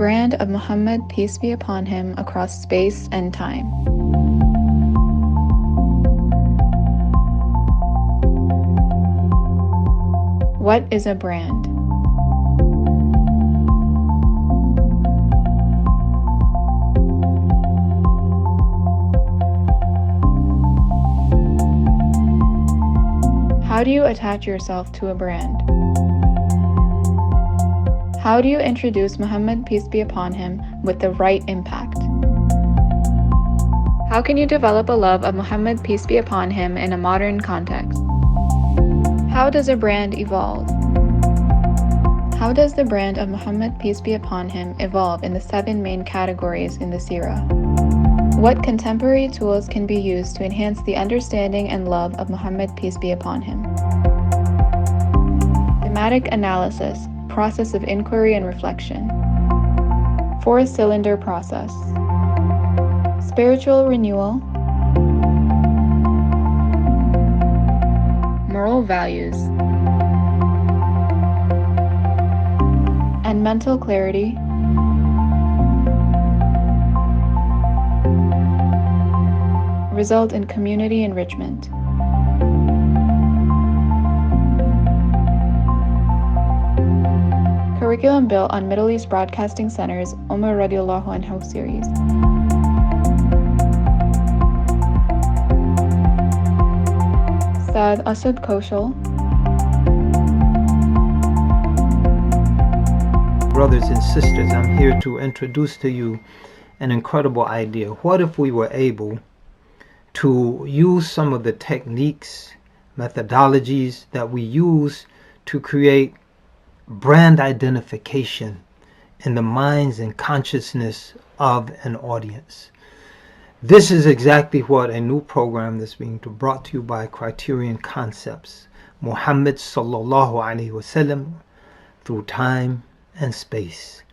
brand of Muhammad, peace be upon him, across space and time. What is a brand? How do you attach yourself to a brand? How do you introduce Muhammad, peace be upon him, with the right impact? How can you develop a love of Muhammad, peace be upon him, in a modern context? How does a brand evolve? How does the brand of Muhammad, peace be upon him, evolve in the 7 main categories in the Seerah? What contemporary tools can be used to enhance the understanding and love of Muhammad, peace be upon him? Thematic analysis, process of inquiry and reflection. 4-cylinder process. Spiritual renewal. Moral values. And mental clarity. Result in community enrichment. Curriculum built on Middle East Broadcasting Center's Umar Radiallahu Anhu series. Saad Asad Koshal. Brothers and sisters, I'm here to introduce to you an incredible idea. What if we were able to use some of the techniques, methodologies that we use to create brand identification in the minds and consciousness of an audience? This is exactly what a new program that's being brought to you by Criterion Concepts, Muhammad sallallahu alaihi wasallam, through time and space.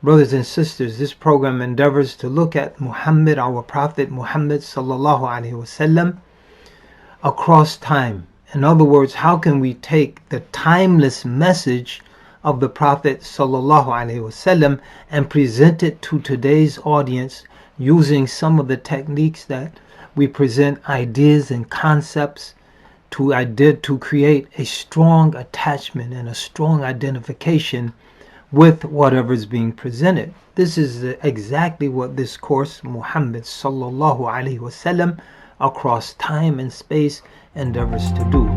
Brothers and sisters, this program endeavors to look at Muhammad, our Prophet Muhammad sallallahu alaihi wasallam, across time. In other words, how can we take the timeless message of the Prophet sallallahu alaihi wasallam and present it to today's audience using some of the techniques that we present, ideas and concepts to create a strong attachment and a strong identification with whatever is being presented. This is exactly what this course, Muhammad sallallahu alaihi wasallam, across time and space, endeavors to do.